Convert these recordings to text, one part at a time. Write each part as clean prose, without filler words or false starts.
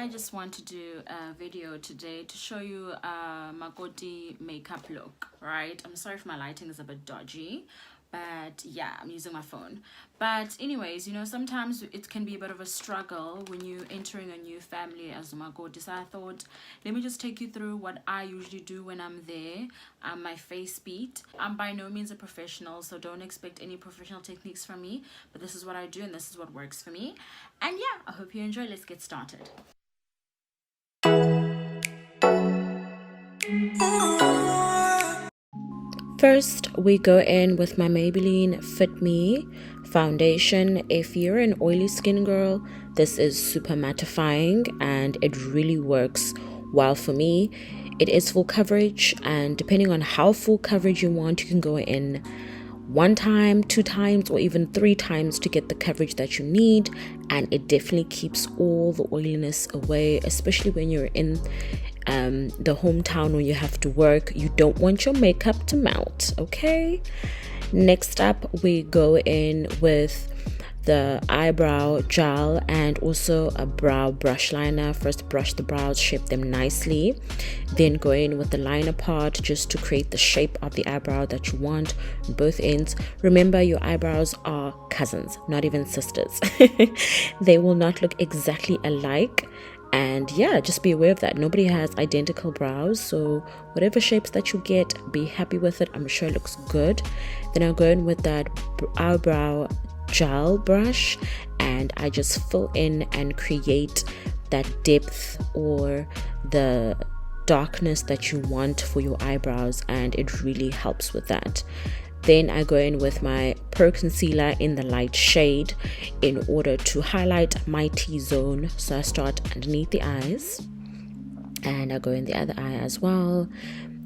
I just want to do a video today to show you a Makoti makeup look, right? I'm sorry if my lighting is a bit dodgy, but yeah, I'm using my phone. But anyways, you know, sometimes it can be a bit of a struggle when you're entering a new family as a Makoti. So I thought, let me just take you through what I usually do when I'm there. My Facebeat. I'm by no means a professional, so don't expect any professional techniques from me, but this is what I do and this is what works for me. And yeah, I hope you enjoy. Let's get started. First, we go in with my Maybelline Fit Me foundation. If you're an oily skin girl, this is super mattifying and it really works well for me. It is full coverage, and depending on how full coverage you want, you can go in 1 time, 2 times, or even 3 times to get the coverage that you need, and it definitely keeps all the oiliness away, especially when you're in the hometown where you have to work. You don't want your makeup to melt. Okay, next up we go in with the eyebrow gel and also a brow brush liner. First, brush the brows, shape them nicely, then go in with the liner part just to create the shape of the eyebrow that you want on both ends. Remember, your eyebrows are cousins, not even sisters. They will not look exactly alike, and yeah, just be aware of that. Nobody has identical brows, so whatever shapes that you get, be happy with it. I'm sure it looks good. Then I'll go in with that eyebrow gel brush and I just fill in and create that depth or the darkness that you want for your eyebrows, and it really helps with that. Then I go in with my Pro Concealer in the light shade in order to highlight my T-zone. So I start underneath the eyes and I go in the other eye as well.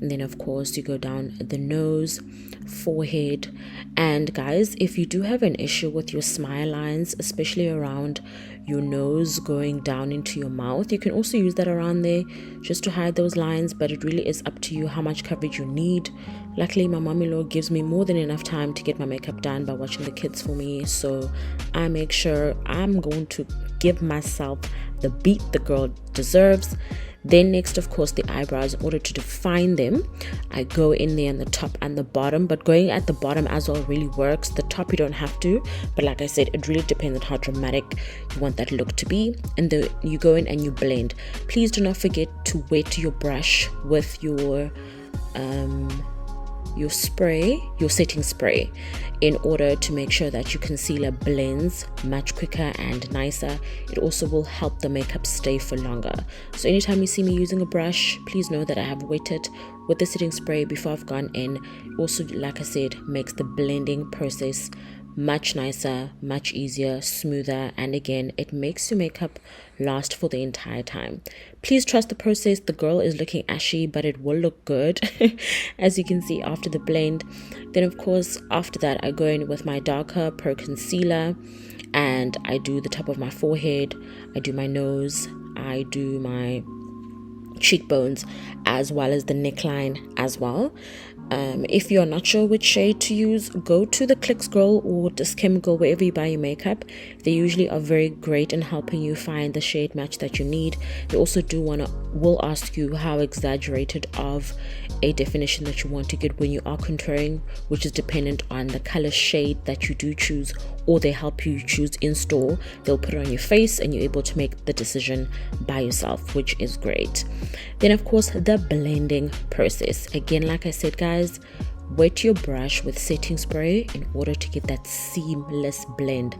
And then of course you go down the nose, forehead. And guys, if you do have an issue with your smile lines, especially around your nose going down into your mouth, you can also use that around there just to hide those lines, but it really is up to you how much coverage you need. Luckily, my mom-in-law gives me more than enough time to get my makeup done by watching the kids for me, so I make sure I'm going to give myself the beat the girl deserves. Then next, of course, the eyebrows. In order to define them, I go in there on the top and the bottom, but going at the bottom as well really works. The top you don't have to, but like I said, it really depends on how dramatic you want that look to be. And then you go in and you blend. Please do not forget to wet your brush with your spray, your setting spray, in order to make sure that your concealer blends much quicker and nicer. It also will help the makeup stay for longer. So anytime you see me using a brush, please know that I have wetted with the setting spray before I've gone in. Also, like I said, makes the blending process much nicer, much easier, smoother, and again, it makes your makeup last for the entire time. Please trust the process. The girl is looking ashy, but it will look good as you can see after the blend. Then of course, after that, I go in with my darker Pro Concealer and I do the top of my forehead, I do my nose, I do my cheekbones, as well as the neckline as well. If you're not sure which shade to use, go to the Clicks Girl or Disc Chemical, wherever you buy your makeup. They usually are very great in helping you find the shade match that you need. They also will ask you how exaggerated of a definition that you want to get when you are contouring, which is dependent on the color shade that you do choose, or they help you choose in store. They'll put it on your face and you're able to make the decision by yourself, which is great. Then of course, the blending process. Again, like I said, guys, wet your brush with setting spray in order to get that seamless blend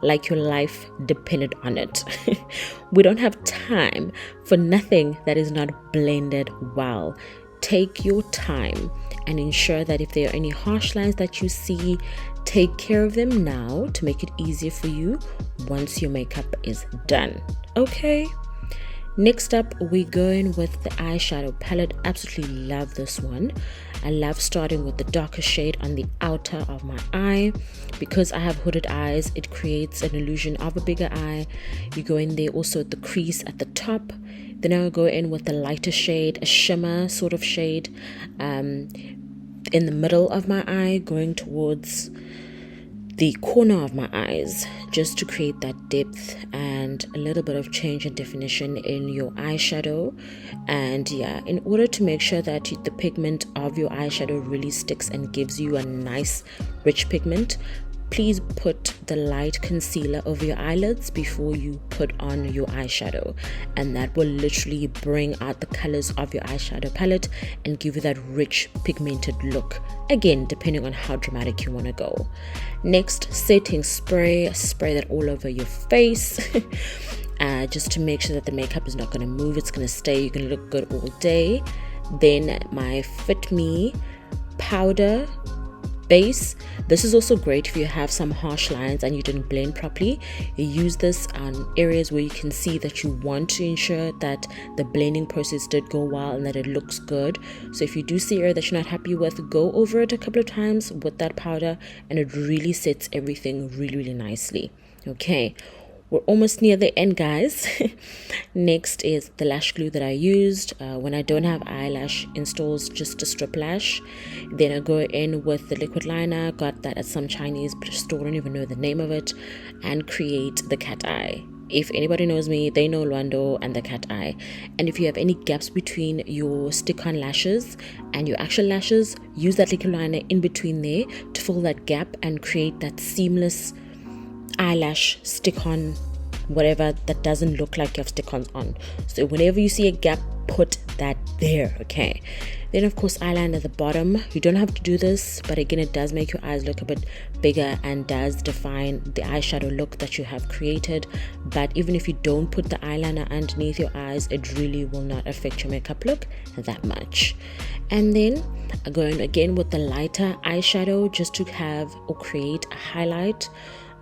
like your life depended on it. We don't have time for nothing that is not blended well. Take your time and ensure that if there are any harsh lines that you see, take care of them now to make it easier for you once your makeup is done. Okay, next up we go in with the eyeshadow palette. Absolutely love this one. I love starting with the darker shade on the outer of my eye. Because I have hooded eyes, it creates an illusion of a bigger eye. You go in there also at the crease at the top. Then I'll go in with the lighter shade, a shimmer sort of shade, in the middle of my eye, going towards the corner of my eyes, just to create that depth and a little bit of change in definition in your eyeshadow. And yeah, in order to make sure that the pigment of your eyeshadow really sticks and gives you a nice rich pigment, please put the light concealer over your eyelids before you put on your eyeshadow, and that will literally bring out the colors of your eyeshadow palette and give you that rich pigmented look, again depending on how dramatic you want to go. Next, setting spray that all over your face just to make sure that the makeup is not going to move, it's going to stay, you're going to look good all day. Then my Fit Me powder base. This is also great if you have some harsh lines and you didn't blend properly. You use this on areas where you can see that you want to ensure that the blending process did go well and that it looks good. So if you do see an area that you're not happy with, go over it a couple of times with that powder and it really sets everything really nicely. Okay, we're almost near the end, guys. Next is the lash glue that I used when I don't have eyelash installs, just a strip lash. Then I go in with the liquid liner, got that at some Chinese store, I don't even know the name of it, and create the cat eye. If anybody knows me, they know Luando and the cat eye. And if you have any gaps between your stick-on lashes and your actual lashes, use that liquid liner in between there to fill that gap and create that seamless eyelash stick-on, whatever that doesn't look like you have stick-ons on. So whenever you see a gap, put that there. Okay, then of course eyeliner at the bottom. You don't have to do this, but again it does make your eyes look a bit bigger and does define the eyeshadow look that you have created. But even if you don't put the eyeliner underneath your eyes, it really will not affect your makeup look that much. And then I'm going again with the lighter eyeshadow just to have or create a highlight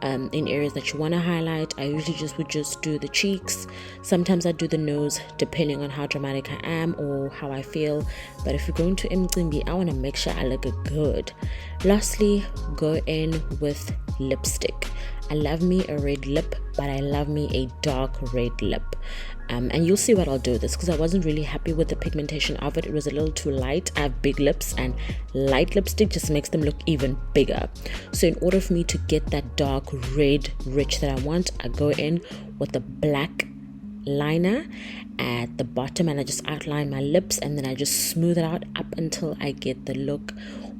in areas that you want to highlight. I usually would just do the cheeks. Sometimes I do the nose depending on how dramatic I am or how I feel. But if you're going to Imicimbi, I want to make sure I look good. Lastly, go in with lipstick. I love me a red lip, but I love me a dark red lip. And you'll see what I'll do with this because I wasn't really happy with the pigmentation of it. It was a little too light. I have big lips and light lipstick just makes them look even bigger. So in order for me to get that dark red rich that I want, I go in with the black liner at the bottom and I just outline my lips and then I just smooth it out up until I get the look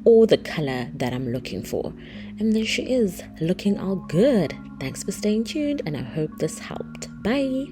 or the color that I'm looking for. And there she is, looking all good. Thanks for staying tuned and I hope this helped. Bye.